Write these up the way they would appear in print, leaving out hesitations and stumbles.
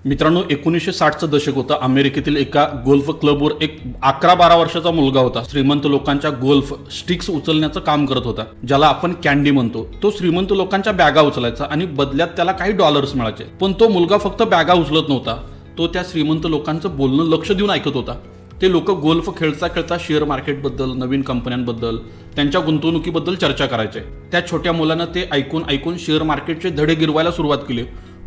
मित्रांनो 1960चं दशक होतं. अमेरिकेतील एका गोल्फ क्लबवर एक 11-12 वर्षाचा मुलगा होता. श्रीमंत लोकांच्या गोल्फ स्टिक्स उचलण्याचं काम करत होता, ज्याला आपण कॅन्डी म्हणतो. तो श्रीमंत लोकांच्या बॅगा उचलायचा आणि बदल्यात त्याला काही डॉलर्स मिळायचे. पण तो मुलगा फक्त बॅगा उचलत नव्हता, तो त्या श्रीमंत लोकांचं बोलणं लक्ष देऊन ऐकत होता. ते लोक गोल्फ खेळता खेळता शेअर मार्केटबद्दल, नवीन कंपन्यांबद्दल, त्यांच्या गुंतवणुकीबद्दल चर्चा करायचे. त्या छोट्या मुलानं ते ऐकून शेअर मार्केटचे धडे गिरवायला सुरुवात केली.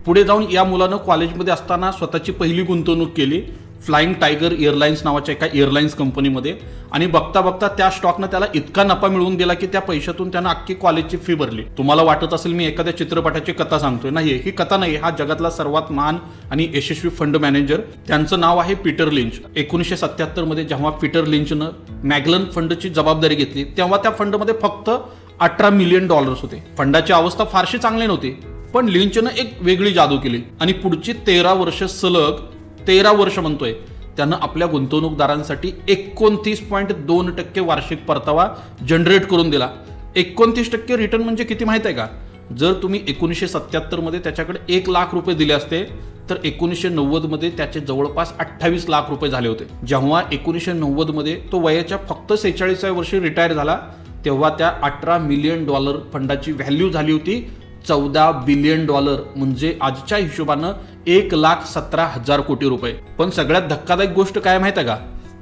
पुढे जाऊन या मुलानं कॉलेजमध्ये असताना स्वतःची पहिली गुंतवणूक केली फ्लाइंग टायगर एअरलाइन्स नावाच्या एका एअरलाइन्स कंपनीमध्ये. आणि बघता बघता त्या स्टॉकनं त्याला इतका नफा मिळवून दिला की त्या पैशातून त्यानं अख्खी कॉलेजची फी भरली. तुम्हाला वाटत असेल मी एखाद्या चित्रपटाची कथा सांगतोय, नाही, ही कथा नाही. हा जगातला सर्वात महान आणि यशस्वी फंड मॅनेजर, त्यांचं नाव आहे पीटर लिंच. 1977 मध्ये जेव्हा पीटर लिंचनं मॅगलन फंडची जबाबदारी घेतली, तेव्हा त्या फंडमध्ये फक्त $18 मिलियन होते. फंडाची अवस्था फारशी चांगली नव्हती, पण लिंचनं एक वेगळी जादू केली आणि पुढची 13 वर्ष सलग 13 वर्ष म्हणतोय त्यानं आपल्या गुंतवणूकदारांसाठी 29.2% वार्षिक परतावा जनरेट करून दिला. 29% रिटर्न म्हणजे किती माहित आहे का? जर तुम्ही 1977 मध्ये त्याच्याकडे $1,00,000 दिले असते तर 1990 मध्ये त्याचे जवळपास $28 लाख झाले होते. जेव्हा 1990 मध्ये तो वयाच्या फक्त 46व्या वर्षी रिटायर झाला, तेव्हा त्या $18 मिलियन फंडाची व्हॅल्यू झाली होती $14 बिलियन, म्हणजे आजच्या हिशोबानं $1,17,000 पण सगळ्यात धक्कादायक गोष्ट काय माहिती आहे का?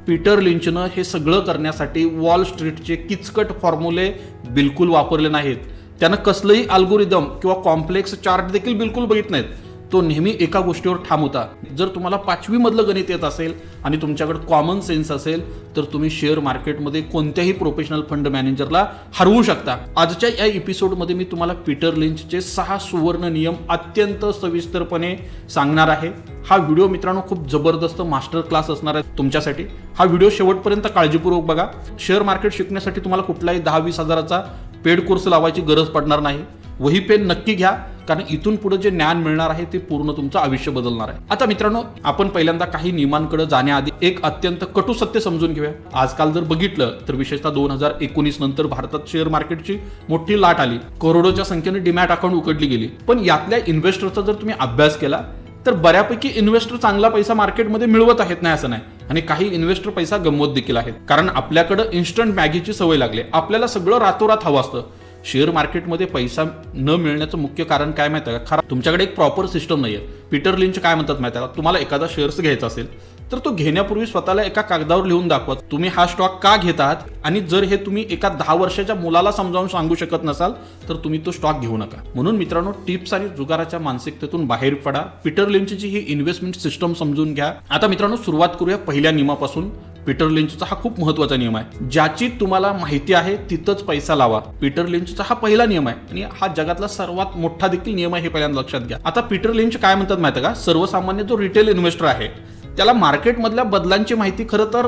पीटर लिंचनं हे सगळं करण्यासाठी वॉल स्ट्रीटचे किचकट फॉर्म्युले बिलकुल वापरले नाहीत. त्यानं कसलंही अल्गोरिदम किंवा कॉम्प्लेक्स चार्ट देखील बिलकुल बघित नाहीत. तो नेहमी एका गोष्टीवर ठाम होता. जर तुम्हाला 5वी मधलं गणित येत असेल आणि तुमच्याकडे कॉमन सेन्स असेल तर तुम्ही शेअर मार्केटमध्ये कोणत्याही प्रोफेशनल फंड मॅनेजरला हरवू शकता. आजच्या या एपिसोडमध्ये मी तुम्हाला पीटर लिंचचे 6 सुवर्ण नियम अत्यंत सविस्तरपणे सांगणार आहे. हा व्हिडिओ मित्रांनो खूप जबरदस्त मास्टर क्लास असणार आहे तुमच्यासाठी. हा व्हिडिओ शेवटपर्यंत काळजीपूर्वक बघा. शेअर मार्केट शिकण्यासाठी तुम्हाला कुठलाही 10-20 हजाराचा पेड कोर्स लावायची गरज पडणार नाही. वही पेन नक्की घ्या, कारण इथून पुढे जे ज्ञान मिळणार आहे ते पूर्ण तुमचं आयुष्य बदलणार आहे. आता मित्रांनो, आपण पहिल्यांदा काही नियमांकडे जाण्याआधी एक अत्यंत कटू सत्य समजून घेऊया. आजकाल जर बघितलं तर विशेषतः 2019 नंतर भारतात शेअर मार्केटची मोठी लाट आली. करोडोच्या संख्येने डीमॅट अकाउंट उघडली गेली. पण यातल्या इन्व्हेस्टरचा जर तुम्ही अभ्यास केला तर बऱ्यापैकी इन्व्हेस्टर चांगला पैसा मार्केटमध्ये मिळवत आहेत, नाही असं नाही. आणि काही इन्व्हेस्टर पैसा गमवत देखील आहेत, कारण आपल्याकडे इन्स्टंट मॅगीची सवय लागली. आपल्याला सगळं रातोरात हवं असतं. शेअर मार्केटमध्ये पैसा न मिळण्याचं मुख्य कारण काय माहिती आहे का? खरं तुमच्याकडे एक प्रॉपर सिस्टम नाहीये. पीटर लिंच काय म्हणतात माहिती आहे का? तुम्हाला एखादा शेअर्स घ्यायचा असेल तर तो घेण्यापूर्वी स्वतःला एका कागदावर लिहून दाखवा तुम्ही हा स्टॉक का घेत आहात. आणि जर हे तुम्ही एका 10 वर्षाच्या मुलाला समजावून सांगू शकत नसाल तर तुम्ही तो स्टॉक घेऊ नका. म्हणून मित्रांनो, टिप्स आणि जुगाराच्या मानसिकतेतून बाहेर पडा. पीटर लिंचची ही इन्व्हेस्टमेंट सिस्टम समजून घ्या. आता मित्रांनो, सुरुवात करूया पहिल्या नियमापासून. पीटर लिंचचा हा खूप महत्वाचा नियम आहे. ज्याची तुम्हाला माहिती आहे तिथंच पैसा लावा. पीटर लिंचचा हा पहिला नियम आहे आणि हा जगातला सर्वात मोठा देखील नियम आहे, हे पहिल्यांदा लक्षात घ्या. आता पीटर लिंच काय म्हणतात माहिती आहे का? सर्वसामान्य जो रिटेल इन्व्हेस्टर आहे त्याला मार्केटमधल्या बदलांची माहिती खरं तर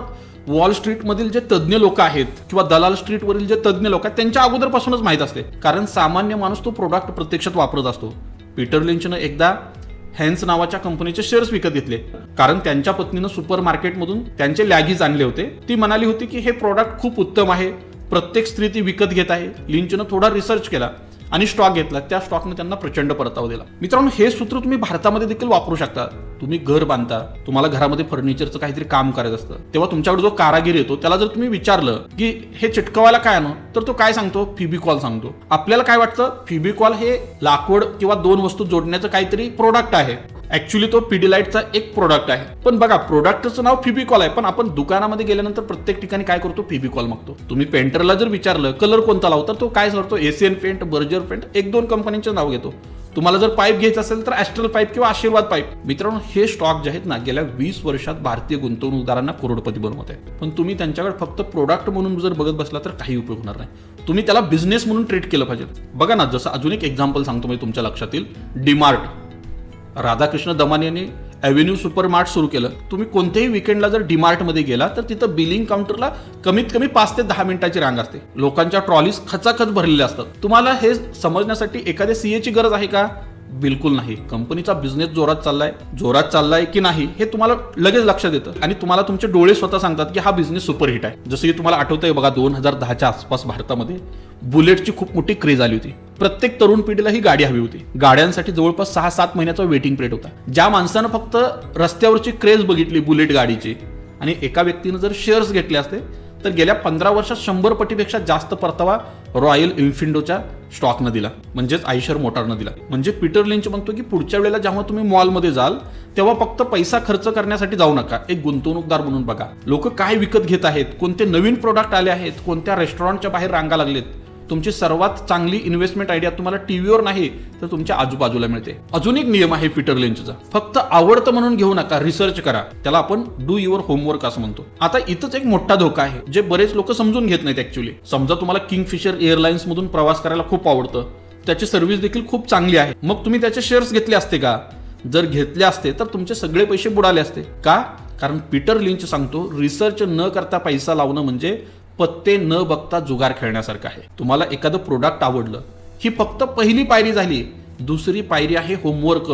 वॉल स्ट्रीट मधील जे तज्ज्ञ लोक आहेत किंवा दलाल स्ट्रीट वरील जे तज्ज्ञ लोक आहेत त्यांच्या अगोदरपासूनच माहित असते, कारण सामान्य माणूस तो प्रोडक्ट प्रत्यक्षात वापरत असतो. पीटर लिंचनं एकदा हेन्स नावाच्या कंपनीचे शेअर्स विकत घेतले, कारण त्यांच्या पत्नीनं सुपर मार्केटमधून त्यांचे लॅगीज आणले होते. ती म्हणाली होती की हे प्रोडक्ट खूप उत्तम आहे, प्रत्येक स्त्री ती विकत घेत आहे. लिंचनं थोडा रिसर्च केला आणि स्टॉक घेतला. त्या स्टॉकने त्यांना प्रचंड परतावा दिला. मित्रांनो, हे सूत्र तुम्ही भारतामध्ये देखील वापरू शकता. तुम्ही घर बांधता, तुम्हाला घरामध्ये फर्निचरचं काहीतरी काम करायचं असतं, तेव्हा तुमच्याकडे जो कारागीर येतो त्याला जर तुम्ही विचारलं की हे चिटकवायला काय आणू, तर तो काय सांगतो? फेविकॉल सांगतो. आपल्याला काय वाटतं? फेविकॉल हे लाकूड किंवा 2 वस्तू जोडण्याचं काहीतरी प्रोडक्ट आहे. ऍक्च्युली तो पिडिलाइटचा एक प्रोडक्ट आहे. पण बघा, प्रोडक्टचं नाव फेविकॉल आहे, पण आपण दुकानामध्ये गेल्यानंतर प्रत्येक ठिकाणी काय करतो? फेविकॉल मागतो. तुम्ही पेंटरला जर विचारलं कलर कोणता लावतो, तर तो काय करतो? एशियन पेंट, बर्जर पेंट, 1-2 कंपन्यांचे नाव घेतो. तुम्हाला जर पाईप घ्यायचं असेल तर ॲस्ट्रल पाईप किंवा आशीर्वाद पाईप. मित्रांनो, हे स्टॉक जे आहेत ना, गेल्या 20 वर्षात भारतीय गुंतवणूकदारांना करोडपती बनवत आहे. पण तुम्ही त्यांच्याकडे फक्त प्रोडक्ट म्हणून जर बघत बसला तर काही उपयोग होणार नाही. तुम्ही त्याला बिझनेस म्हणून ट्रीट केलं पाहिजे. बघा ना, जसं अजून एक एक्झाम्पल सांगतो मी तुमच्या लक्षात येईल. डीमार्ट. राधाकृष्ण दमानी यांनी एव्हेन्यू सुपर मार्ट सुरू केलं. तुम्ही कोणत्याही विकेंडला जर डीमार्टमध्ये गेला तर तिथं बिलिंग काउंटरला कमीत कमी 5 ते 10 मिनिटाची रांग असते. लोकांच्या ट्रॉलीज खचाखच भरलेल्या असतात. तुम्हाला हे समजण्यासाठी एखाद्या सीए ची गरज आहे का? बिलकुल नाही. कंपनीचा बिझनेस जोरात चाललाय की नाही हे तुम्हाला लगेच लक्षात येतं आणि तुम्हाला तुमचे डोळे स्वतः सांगतात की हा बिझनेस सुपरहिट आहे. जसं की तुम्हाला आठवतंय बघा 2010च्या आसपास भारतामध्ये बुलेटची खूप मोठी क्रेज आली होती. प्रत्येक तरुण पिढीला ही गाडी हवी होती. गाड्यांसाठी जवळपास 6-7 महिन्याचा वेटिंग पिरियड होता. ज्या माणसानं फक्त रस्त्यावरची क्रेज बघितली बुलेट गाडीची आणि एका व्यक्तीनं जर शेअर्स घेतले असते तर गेल्या 15 वर्षात 100 पटीपेक्षा जास्त परतावा रॉयल एन्फिल्डच्या स्टॉकनं दिला, म्हणजेच आयशर मोटारनं दिला. म्हणजे पीटर लिंच म्हणतो की पुढच्या वेळेला जेव्हा तुम्ही मॉलमध्ये जाल तेव्हा फक्त पैसा खर्च करण्यासाठी जाऊ नका, एक गुंतवणूकदार म्हणून बघा. लोक काय विकत घेत आहेत, कोणते नवीन प्रोडक्ट आले आहेत, कोणत्या रेस्टॉरंटच्या बाहेर रांगा लागलेत. तुमची सर्वात चांगली इन्व्हेस्टमेंट आयडिया तुम्हाला टीव्हीवर नाही तर तुमच्या आजूबाजूला मिळते. अजून एक नियम आहे पीटर लिंचचा, फक्त आवडतं म्हणून घेऊ नका, रिसर्च करा. त्याला आपण डू युअर होमवर्क असं म्हणतो. आता इथंच एक मोठा धोका आहे जे बरेच लोक समजून घेत नाहीत. ऍक्च्युली समजा तुम्हाला किंगफिशर एअरलाइन्स मधून प्रवास करायला खूप आवडतं, त्याची सर्व्हिस देखील खूप चांगली आहे, मग तुम्ही त्याचे शेअर्स घेतले असते का? जर घेतले असते तर तुमचे सगळे पैसे बुडाले असते. का? कारण पीटर लिंच सांगतो रिसर्च न करता पैसा लावणं म्हणजे पत्ते न बघता जुगार खेळण्यासारखं आहे. तुम्हाला एखादं प्रोडक्ट आवडलं, ही फक्त पहिली पायरी झाली. दुसरी पायरी आहे होमवर्क.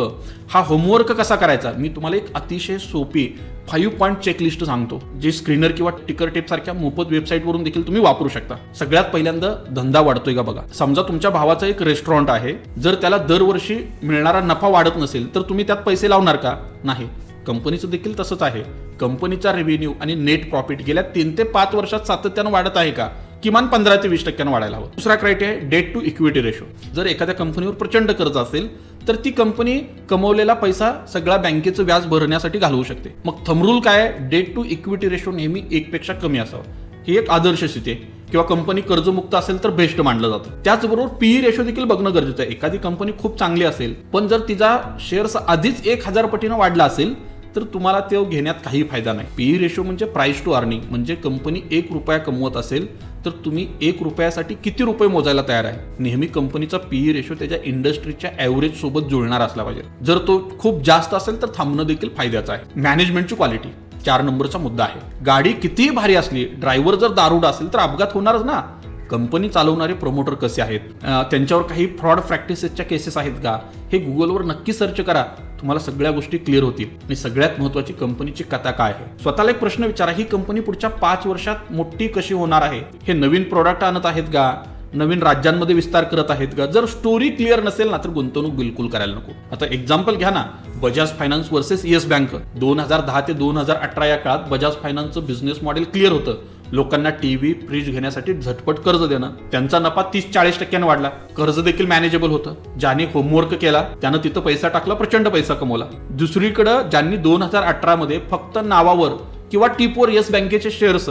हा होमवर्क कसा करायचा मी तुम्हाला एक अतिशय सोपी 5 पॉइंट चेकलिस्ट सांगतो, जी स्क्रीनर किंवा टिकर टेप सारख्या मोफत वेबसाईटवरून देखील तुम्ही वापरू शकता. सगळ्यात पहिल्यांदा धंदा वाढतोय का बघा. समजा तुमच्या भावाचं एक रेस्टॉरंट आहे, जर त्याला दरवर्षी मिळणारा नफा वाढत नसेल तर तुम्ही त्यात पैसे लावणार का? नाही. कंपनीचं देखील तसंच आहे. कंपनीचा रेव्हेन्यू आणि नेट प्रॉफिट गेल्या 3 ते 5 वर्षात सातत्यानं वाढत आहे का? किमान 15 ते 20% वाढायला हवं. दुसरा क्रायटेरिया आहे डेट टू इक्विटी रेशो. जर एखाद्या कंपनीवर प्रचंड कर्ज असेल तर ती कंपनी कमवलेला पैसा सगळा बँकेचं व्याज भरण्यासाठी घालवू शकते. मग थंब रूल काय आहे? डेट टू इक्विटी रेशो नेहमी 1 पेक्षा कमी असावं. ही एक आदर्श स्थिती आहे. किंवा कंपनी कर्जमुक्त असेल तर बेस्ट मानलं जातं. त्याचबरोबर पीई रेशो देखील बघणं गरजेचं आहे. एखादी कंपनी खूप चांगली असेल पण जर तिचा शेअर्स आधीच 1000 पटीनं वाढला असेल तर तुम्हाला ते घेण्यात काही फायदा नाही. पीई रेशो म्हणजे प्राइस टू अर्निंग, म्हणजे कंपनी 1 रुपया कमवत असेल तर तुम्ही 1 रुपयासाठी किती रुपये मोजायला तयार आहे. नेहमी कंपनीचा पीई रेशो त्याच्या इंडस्ट्रीच्या ॲव्हरेज सोबत जुळणार असला पाहिजे. जर तो खूप जास्त असेल तर थांबणं देखील फायद्याचं आहे. मॅनेजमेंटची क्वालिटी 4 नंबरचा मुद्दा आहे. गाडी कितीही भारी असली, ड्रायव्हर जर दारुडा असेल तर अपघात होणारच ना. कंपनी चालवणारे प्रमोटर कसे आहेत, त्यांच्यावर काही फ्रॉड प्रॅक्टिसेसच्या केसेस आहेत का, हे गुगलवर नक्की सर्च करा. तुम्हाला सगळ्या गोष्टी क्लिअर होतील. आणि सगळ्यात महत्त्वाची कंपनीची कथा काय आहे. स्वतःला एक प्रश्न विचारा, ही कंपनी पुढच्या 5 वर्षात मोठी कशी होणार आहे. हे नवीन प्रोडक्ट आणत आहेत का, नवीन राज्यांमध्ये विस्तार करत आहेत का. जर स्टोरी क्लिअर नसेल ना तर गुंतवणूक बिलकुल करायला नको. आता एक्झाम्पल घ्या ना, Bajaj finance versus yes bank. 2010 ते 2018 या काळात बजाज फायनान्सचं बिझनेस मॉडेल क्लिअर होतं. लोकांना टीव्ही फ्रीज घेण्यासाठी झटपट कर्ज देणं. त्यांचा नफा 30-40% वाढला. कर्ज देखील मॅनेजेबल होतं. ज्याने होमवर्क केला त्यानं तिथं पैसा टाकला, प्रचंड पैसा कमवला. दुसरीकडं ज्यांनी 2018 मध्ये फक्त नावावर किंवा टिपवर येस बँकेचे शेअर्स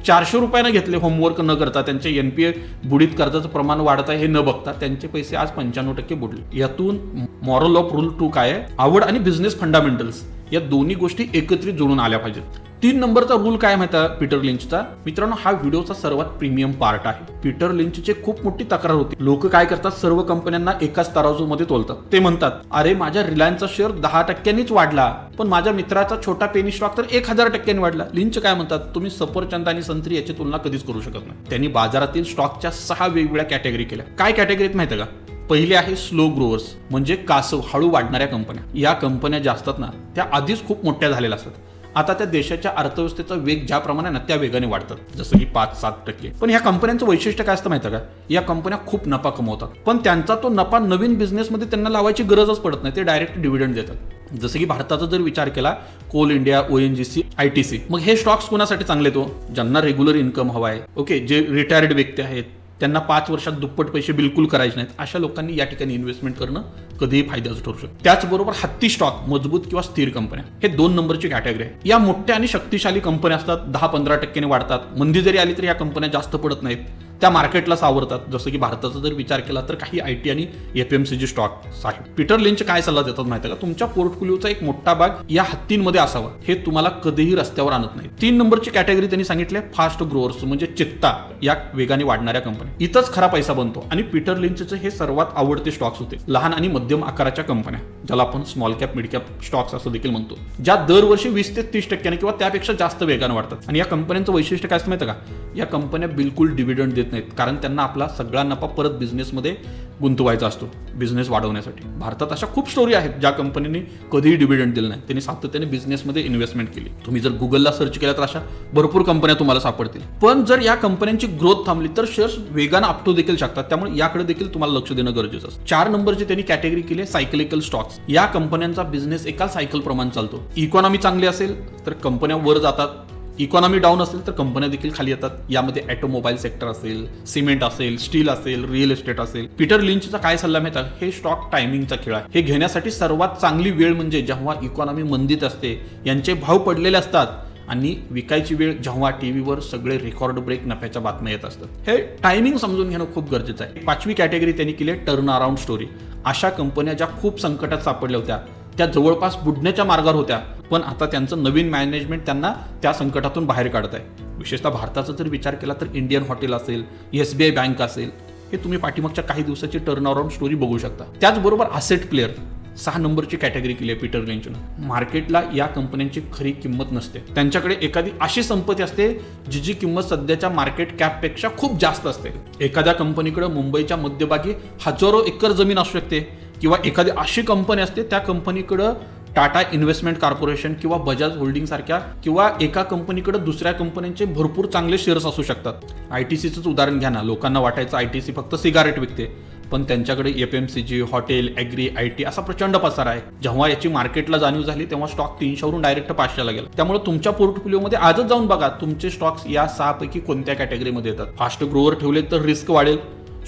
400 रुपयानं घेतले, होमवर्क न करता, त्यांचे एनपीए बुडीत कर्जाचं प्रमाण वाढत आहे हे न बघता, त्यांचे पैसे आज 95% बुडले. यातून मॉरल ऑफ रूल 2 काय आहे? आवड आणि बिझनेस फंडामेंटल्स या दोन्ही गोष्टी एकत्रित जोडून आल्या पाहिजेत. 3 नंबरचा रूल काय माहिती आहे पीटर लिंचचा? मित्रांनो, हा व्हिडिओचा सर्वात प्रीमियम पार्ट आहे. पीटर लिंचची खूप मोठी तक्रार होती. लोक काय करतात, सर्व कंपन्यांना एकाच तराजूमध्ये तोलतात. ते म्हणतात, अरे माझ्या रिलायन्सचा शेअर 10%नीच वाढला, पण माझ्या मित्राचा छोटा पेनी स्टॉक तर 1000% वाढला. लिंच काय म्हणतात, तुम्ही सफरचंद आणि संत्री याची तुलना कधीच करू शकत नाही. त्यांनी बाजारातील स्टॉकच्या 6 वेगवेगळ्या कॅटेगरी केल्या. काय कॅटेगरीत माहिती आहे का? पहिले आहे स्लो ग्रोअर्स, म्हणजे कासव, हळू वाढणाऱ्या कंपन्या. या कंपन्या ज्या असतात ना त्या आधीच खूप मोठ्या झालेल्या असतात. आता त्या देशाच्या अर्थव्यवस्थेचा वेग ज्याप्रमाणे ना त्या वेगाने वाढतात, जसं की 5-7%. पण ह्या कंपन्यांचं वैशिष्ट्य काय असतं माहिती आहे का? या कंपन्या खूप नफा कमवतात, पण त्यांचा तो नफा नवीन बिझनेसमध्ये त्यांना लावायची गरजच पडत नाही. ते डायरेक्ट डिव्हिडंड देतात. जसं की भारताचा जर विचार केला, कोल इंडिया, ONGC, ITC. मग हे स्टॉक्स कोणासाठी चांगले? तो ज्यांना रेग्युलर इन्कम हवा आहे, ओके, जे रिटायर्ड व्यक्ती आहेत, त्यांना 5 वर्षात दुप्पट पैसे बिलकुल करायचे नाहीत, अशा लोकांनी या ठिकाणी इन्व्हेस्टमेंट करणं कधीही फायद्याचं ठरू शकतं. त्याचबरोबर हत्ती स्टॉक, मजबूत किंवा स्थिर कंपन्या, हे 2 नंबरची कॅटेगरी आहे. या मोठ्या आणि शक्तिशाली कंपन्या असतात, 10-15% वाढतात. मंदी जरी आली तरी या कंपन्या जास्त पडत नाहीत, त्या मार्केटला सावरतात. जसं की भारताचा जर विचार केला तर काही IT आणि FMCG स्टॉक्स आहेत. पीटर लिंच काय सल्ला देतात माहिती आहे का? तुमच्या पोर्टफोलिओचा एक मोठा भाग या हत्तींमध्ये असावा, हे तुम्हाला कधीही रस्त्यावर आणत नाही. 3 नंबरची कॅटेगरी त्यांनी सांगितली फास्ट ग्रोअर्स, म्हणजे चित्ता, या वेगाने वाढणाऱ्या कंपन्या. इथंच खरा पैसा बनतो. आणि पीटर लिंचचे हे सर्वात आवडते स्टॉक्स होते लहान आणि मध्यम आकाराच्या कंपन्या, ज्याला आपण small cap mid cap stocks असं देखील म्हणतो, ज्या दरवर्षी 20 ते 30% किंवा त्यापेक्षा जास्त वेगाने वाढतात. आणि या कंपन्यांचं वैशिष्ट्य काय असतं माहिती का? या कंपन्या बिलकुल डिव्हिडंड देत नाहीत, कारण त्यांना आपला सगळा नफा परत बिझनेसमध्ये गुंतवायचा असतो बिझनेस वाढवण्यासाठी. भारतात अशा खूप स्टोरी आहेत ज्या कंपनीने कधीही डिव्हिडंड दिलं नाही, त्यांनी सातत्याने बिझनेसमध्ये इन्व्हेस्टमेंट केली. तुम्ही जर गुगलला सर्च केला तर अशा भरपूर कंपन्या तुम्हाला सापडतील. पण जर या कंपन्यांची ग्रोथ थांबली तर शेअर्स वेगानं आपटू देखील शकतात. त्यामुळे याकडे देखील तुम्हाला लक्ष देणं गरजेचं असतं. 4 नंबरची त्यांनी कॅटेगरी केली सायकलिकल स्टॉक्स. या कंपन्यांचा बिझनेस एका सायकल प्रमाणे चालतो. इकॉनॉमी चांगली असेल तर कंपन्या वर जातात, इकॉनॉमी डाऊन असेल तर कंपन्या देखील खाली येतात. यामध्ये ऑटोमोबाईल सेक्टर असेल, सिमेंट असेल, स्टील असेल, रिअल एस्टेट असेल. पीटर लिंचचा काय सल्ला मिळतात, हे स्टॉक टायमिंगचा खेळ आहे. हे घेण्यासाठी सर्वात चांगली वेळ म्हणजे जेव्हा इकॉनॉमी मंदीत असते, यांचे भाव पडलेले असतात, आणि विकायची वेळ जेव्हा टीव्हीवर सगळे रेकॉर्ड ब्रेक नफ्याच्या बातम्या येत असतात. हे टायमिंग समजून घेणं खूप गरजेचं आहे. 5वी कॅटेगरी त्यांनी केली टर्न अराउंड स्टोरी. अशा कंपन्या ज्या खूप संकटात सापडल्या होत्या, त्या जवळपास बुडण्याच्या मार्गावर होत्या, पण आता त्यांचं नवीन मॅनेजमेंट त्यांना त्या संकटातून बाहेर काढत आहे. विशेषतः भारताचा जर विचार केला तर इंडियन हॉटेल असेल, SBI बँक असेल, हे तुम्ही पाठीमागच्या काही दिवसाची टर्न अराउंड स्टोरी बघू शकता. त्याचबरोबर असेट प्लेअर 6 नंबरची कॅटेगरी केली आहे पीटर लिंचनं. मार्केटला या कंपन्यांची खरी किंमत नसते. त्यांच्याकडे एखादी अशी संपत्ती असते जी किंमत सध्याच्या मार्केट कॅपपेक्षा खूप जास्त असते. एखाद्या कंपनीकडे मुंबईच्या मध्यभागी हजारो एकर जमीन असू शकते, किंवा एखादी अशी कंपनी असते त्या कंपनीकडं टाटा इन्व्हेस्टमेंट कॉर्पोरेशन किंवा बजाज होल्डिंग सारख्या, किंवा एका कंपनीकडे दुसऱ्या कंपन्यांचे भरपूर चांगले शेअर्स असू शकतात. ITCचंच उदाहरण घ्या ना. लोकांना वाटायचं ITC फक्त सिगारेट विकते, पण त्यांच्याकडे FMCG, हॉटेल, ॲग्री, IT असा प्रचंड पसार आहे. जेव्हा याची मार्केटला जाणीव झाली तेव्हा स्टॉक 300 वरून डायरेक्ट 500 ला गेला. त्यामुळे तुमच्या पोर्टफोलिओमध्ये आजच जाऊन बघा तुमचे स्टॉक्स या 6 पैकी कोणत्या कॅटेगरीमध्ये येतात. फास्ट ग्रोवर ठेवले तर रिस्क वाढेल,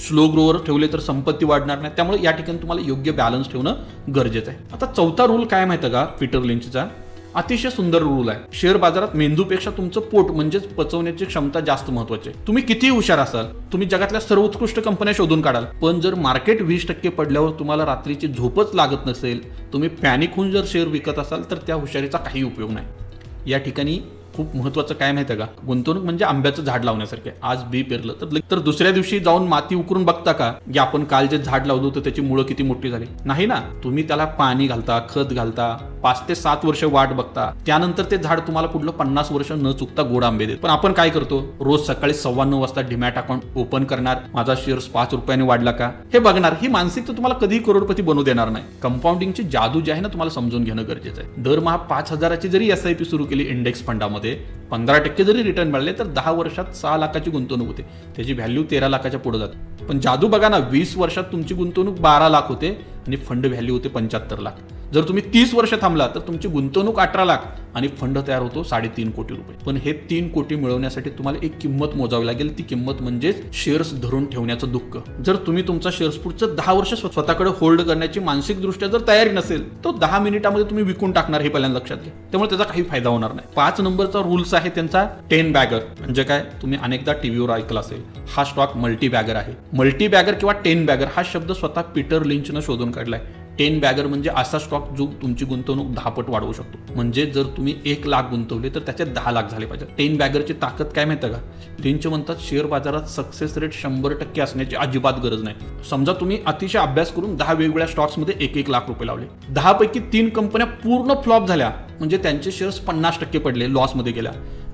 स्लो ग्रोवर ठेवले तर संपत्ती वाढणार नाही. त्यामुळे या ठिकाणी तुम्हाला योग्य बॅलन्स ठेवणं गरजेचं आहे. आता 4था रूल काय माहिती का पीटर लिंचचा, अतिशय सुंदर रूल आहे. शेअर बाजारात मेंदूपेक्षा तुमचं पोट म्हणजेच पचवण्याची क्षमता जास्त महत्वाची आहे. तुम्ही किती हुशार असाल, तुम्ही जगातल्या सर्वोत्कृष्ट कंपन्या शोधून काढाल, पण जर मार्केट 20% पडल्यावर तुम्हाला रात्रीची झोपच लागत नसेल, तुम्ही पॅनिक होऊन जर शेअर विकत असाल तर त्या हुशारीचा काही उपयोग नाही. या ठिकाणी खूप महत्वाचं काय माहिती आहे का, गुंतवणूक म्हणजे आंब्याचं झाड लावण्यासारखे. आज बी पेरलं तर दुसऱ्या दिवशी जाऊन माती उकरून बघता का की आपण काल जे झाड लावलं होतं त्याची मुळं किती मोठी झाली? नाही ना. तुम्ही त्याला पाणी घालता, खत घालता, 5 ते 7 वर्ष वाट बघता, त्यानंतर ते झाड तुम्हाला पुढलं 50 वर्ष न चुकता गोड आंबे देत. पण आपण काय करतो, रोज सकाळी 9:15 वाजता डीमॅट अकाउंट ओपन करणार, माझा शेअर्स 5 रुपयाने वाढला का हे बघणार. ही मानसिकता तुम्हाला कधीही करोडपती बनवू देणार नाही. कंपाऊंडिंगची जादू जी आहे ना तुम्हाला समजून घेणं गरजेचं आहे. दरमहा 5,000ची जरी SIP सुरू केली इंडेक्स फंडामध्ये, 15% जरी रिटर्न मिळाले तर 10 वर्षात 6 लाखाची गुंतवणूक होते. त्याची व्हॅल्यू 13 लाखाच्या पुढे जाते. पण जादू बघा ना, 20 वर्षात तुमची गुंतवणूक 12 लाख होते आणि फंड व्हॅल्यू होते 75 लाख. जर तुम्ही 30 वर्ष थांबला तर तुमची गुंतवणूक 18 लाख आणि फंड तयार होतो 3.5 कोटी रुपये. पण हे 3 कोटी मिळवण्यासाठी तुम्हाला एक किंमत मोजावी लागेल. ती किंमत म्हणजेच शेअर्स धरून ठेवण्याचं दुःख. जर तुम्ही तुमचा शेअर्स पुढचं 10 वर्ष स्वतःकडे होल्ड करण्याची मानसिक दृष्ट्या जर तयारी नसेल तर 10 मिनिटामध्ये तुम्ही विकून टाकणार हे पहिल्यांदा लक्षात घ्या. त्यामुळे त्याचा काही फायदा होणार नाही. 5 नंबरचा रूल्स आहे त्यांचा 10 बॅगर. म्हणजे काय, तुम्ही अनेकदा टीव्हीवर ऐकलं असेल, हा स्टॉक मल्टी बॅगर आहे. मल्टी बॅगर किंवा 10 बॅगर हा शब्द स्वतः पीटर लिंचनं शोधून काढलाय. 10 बॅगर म्हणजे असा स्टॉक जो तुमची गुंतवणूक 10 पट वाढवू शकतो. म्हणजे जर तुम्ही 1 लाख गुंतवले तर त्याचे 10 लाख झाले पाहिजे. 10 बॅगरची ताकद काय माहिती का, लिंच म्हणतात शेअर बाजारात सक्सेस रेट 100% असण्याची अजिबात गरज नाही. समजा तुम्ही अतिशय अभ्यास करून 10 वेगवेगळ्या स्टॉक्समध्ये 1-1 लाख रुपये लावले, 10 पैकी 3 कंपन्या पूर्ण फ्लॉप झाल्या म्हणजे त्यांचे शेअर्स 50% पडले, लॉसमध्ये गेल्या.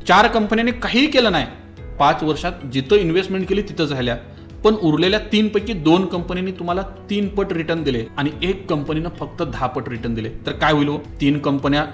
4 कंपन्यांनी काहीही केलं नाही, 5 वर्षात जिथं इन्व्हेस्टमेंट केली तिथं झाल्या. पण उरलेल्या 3 पैकी 2 कंपन्यांनी तुम्हाला 3 पट रिटर्न दिले आणि 1 कंपनीनं फक्त 10 पट रिटर्न दिले. तर काय होईल? 3 कंपन्या,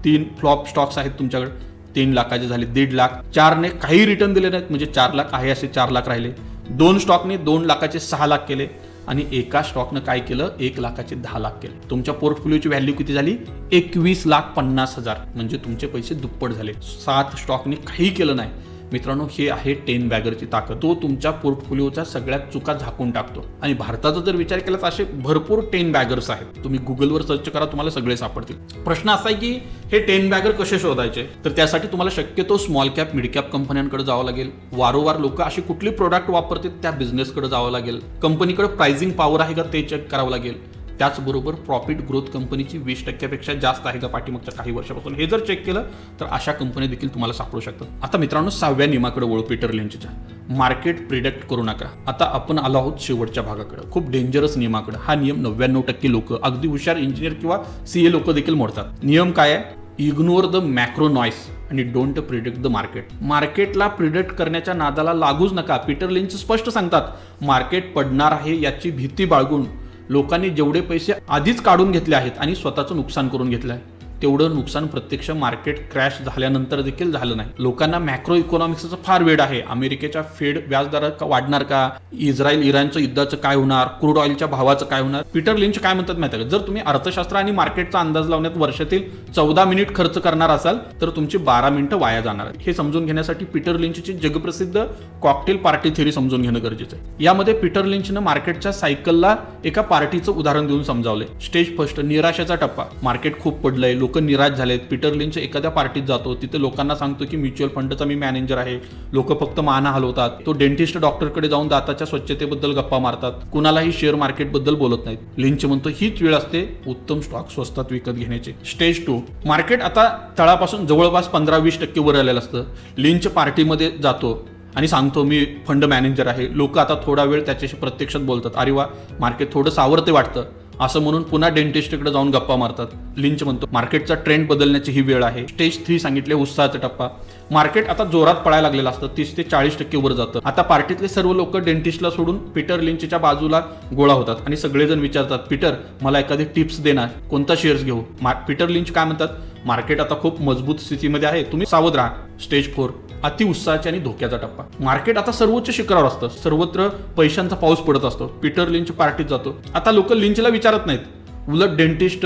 3 फ्लॉप स्टॉक्स आहेत तुमच्याकडे, 3 लाखाचे झाले 1.5 लाख. 4ने काही रिटर्न दिले नाहीत म्हणजे 4 लाख आहे असे 4 लाख राहिले. 2 स्टॉकने 2 लाखाचे 6 लाख केले आणि एका स्टॉकनं काय केलं, 1 लाखाचे 10 लाख केले. तुमच्या पोर्टफोलिओची व्हॅल्यू किती झाली? 21,50,000. म्हणजे तुमचे पैसे दुप्पट झाले. 7 स्टॉकने काही केलं नाही. मित्रांनो, हे आहे 10 बॅगरची ताकद. तो तुमच्या पोर्टफोलिओच्या सगळ्यात चुका झाकून टाकतो. आणि भारताचा जर विचार केला तर असे भरपूर 10 बॅगर्स आहेत. तुम्ही गुगलवर सर्च करा, तुम्हाला सगळे सापडतील. प्रश्न असा आहे की हे 10 बॅगर कसे शोधायचे? तर त्यासाठी तुम्हाला शक्यतो स्मॉल कॅप, मिड कॅप कंपन्यांकडे जावं लागेल. वारंवार लोक अशी कुठली प्रोडक्ट वापरतात त्या बिझनेसकडे जावं लागेल. कंपनीकडे प्राइसिंग पॉवर आहे का ते चेक करावं लागेल. त्याचबरोबर प्रॉफिट ग्रोथ कंपनीची 20% जास्त आहे का पाठीमागच्या काही वर्षापासून, हे जर चेक केलं तर अशा कंपन्या देखील तुम्हाला सापडू शकतात. आता मित्रांनो, 6व्या नियमाकडे वळू पीटर लिंचच्या. मार्केट प्रिडिक्ट करू नका. आता आपण आलो आहोत शेवटच्या भागाकडे, खूप डेंजरस नियमाकडे. हा नियम 99% लोक, अगदी हुशार इंजिनियर किंवा CA लोक देखील मोडतात. नियम काय आहे? इग्नोर द मॅक्रो नॉईस आणि डोंट प्रिडिक्ट द मार्केट. मार्केटला प्रिडिक्ट करण्याच्या नादाला लागूच नका. पीटर लिंच स्पष्ट सांगतात, मार्केट पडणार आहे याची भीती बाळगून लोकांनी जेवढे पैसे आधीच काढून घेतले आहेत आणि स्वतःचं नुकसान करून घेतलं आहे, तेवढं नुकसान प्रत्यक्ष मार्केट क्रॅश झाल्यानंतर देखील झालं नाही. लोकांना मॅक्रो इकॉनॉमिक्सचा फार वेळ आहे. अमेरिकेच्या फेड व्याजदर वाढणार का, इस्रायल इराणचं युद्धाचं काय होणार, क्रूड ऑइलच्या भावाचं काय होणार. पीटर लिंच काय म्हणतात माहिती आहे का, जर तुम्ही अर्थशास्त्र आणि मार्केटचा अंदाज लावण्यात वर्षातील 14 मिनिट खर्च करणार असाल तर तुमची 12 मिनिटं वाया जाणार आहेत. हे समजून घेण्यासाठी पीटर लिंचची जगप्रसिद्ध कॉकटेल पार्टी थेरी समजून घेणं गरजेचं आहे. यामध्ये पीटर लिंचनं मार्केटच्या सायकलला एका पार्टीचं उदाहरण देऊन समजावलंय. स्टेज फर्स्ट, निराशेचा टप्पा. मार्केट खूप पडलंय, लोक निराश झालेत. पीटर लिंच एखाद्या पार्टीत जातो, तिथे लोकांना सांगतो की म्युच्युअल फंडचा मी मॅनेजर आहे. लोक फक्त माना हलवतात. तो डेंटिस्ट डॉक्टरकडे जाऊन दाताच्या स्वच्छतेबद्दल गप्पा मारतात. कुणालाही शेअर मार्केटबद्दल बोलत नाहीत. लिंच म्हणतो हीच वेळ असते उत्तम स्टॉक स्वस्तात विकत घेण्याची. स्टेज 2, मार्केट आता तळापासून जवळपास 15-20% वर आलेलं असतं. लिंच पार्टीमध्ये जातो आणि सांगतो मी फंड मॅनेजर आहे. लोक आता थोडा वेळ त्याच्याशी प्रत्यक्षात बोलतात. अरे वा, मार्केट थोडं सावरते वाटतं असं म्हणून पुन्हा डेंटिस्टकडे जाऊन गप्पा मारतात. लिंच म्हणतो मार्केटचा ट्रेंड बदलण्याची ही वेळ आहे. स्टेज 3 सांगितले उत्साहाचा टप्पा. मार्केट आता जोरात पळायला लागलेलं असतं, 30 ते 40% वर जातं. आता पार्टीतले सर्व लोक डेंटिस्टला सोडून पीटर लिंचच्या बाजूला गोळा होतात आणि सगळेजण विचारतात, पीटर मला एखादी टिप्स देणार, कोणता शेअर्स घेऊ. पीटर लिंच काय म्हणतात, मार्केट आता खूप मजबूत स्थितीमध्ये आहे, तुम्ही सावध राहा. स्टेज 4, अति उत्साहाचे आणि धोक्याचा टप्पा. मार्केट आता सर्वोच्च शिखरावर असतं, सर्वत्र पैशांचा पाऊस पडत असतो. पीटर लिंच पार्टीत जातो. आता लोक लिंचला विचारत नाहीत, उलट डेंटिस्ट,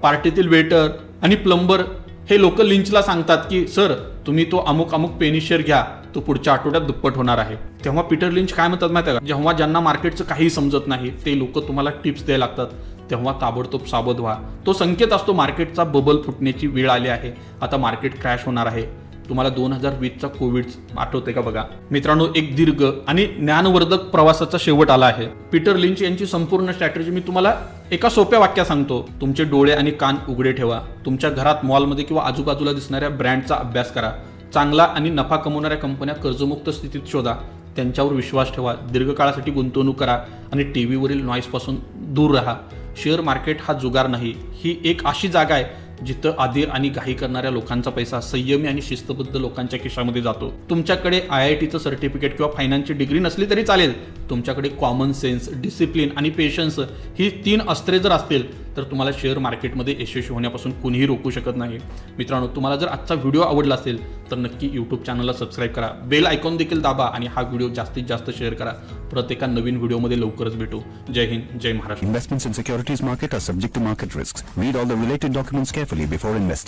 पार्टीतील वेटर आणि प्लंबर हे लोक लिंचला सांगतात की सर तुम्ही तो अमुक पेनी शेअर घ्या, तो पुढच्या आठवड्यात दुप्पट होणार आहे. तेव्हा पीटर लिंच काय म्हणतात माहिती आहे का, जेव्हा ज्यांना मार्केटचं काही समजत नाही ते लोक तुम्हाला टिप्स द्यायला लागतात, तेव्हा ताबडतोब सावध व्हा. तो संकेत असतो मार्केटचा बबल फुटण्याची वेळ आली आहे, आता मार्केट क्रॅश होणार आहे. तुम्हाला 2020चा कोविड आठवते का बघा. मित्रांनो, एक दीर्घ आणि ज्ञानवर्धक प्रवासाचा शेवट आला आहे. पीटर लिंच यांची संपूर्ण स्ट्रॅटेजी मी तुम्हाला एका सोप्या वाक्यात सांगतो. तुमचे डोळे आणि कान उघडे ठेवा. तुमच्या घरात, मॉलमध्ये किंवा आजूबाजूला दिसणाऱ्या ब्रँडचा अभ्यास करा. चांगला आणि नफा कमवणाऱ्या कंपन्या कर्जमुक्त स्थितीत शोधा, त्यांच्यावर विश्वास ठेवा. दीर्घकाळासाठी गुंतवणूक करा आणि टीव्हीवरील नॉईजपासून दूर राहा. शेअर मार्केट हा जुगार नाही, ही एक अशी जागा आहे जिथं अधीर आणि घाई करणाऱ्या लोकांचा पैसा संयमी आणि शिस्तबद्ध लोकांच्या खिशामध्ये जातो. तुमच्याकडे IITचं सर्टिफिकेट किंवा फायनान्सची डिग्री नसली तरी चालेल. तुमच्याकडे कॉमन सेन्स, डिसिप्लिन आणि पेशन्स ही 3 अस्त्रे जर असतील तर तुम्हाला शेअर मार्केटमध्ये यशस्वी होण्यापासून कोणीही रोखू शकत नाही. मित्रांनो, तुम्हाला जर आजचा व्हिडिओ आवडला असेल तर नक्की यूट्यूब चॅनलला सबस्क्राईब करा, बेल आयकॉन देखील दाबा आणि हा व्हिडिओ जास्तीत जास्त शेअर करा. परत एका नवीन व्हिडिओमध्ये लवकरच भेटू. जय हिंद, जय Maharashtra. Investments in securities market are subject to market risks. Read all the related documents carefully before investing.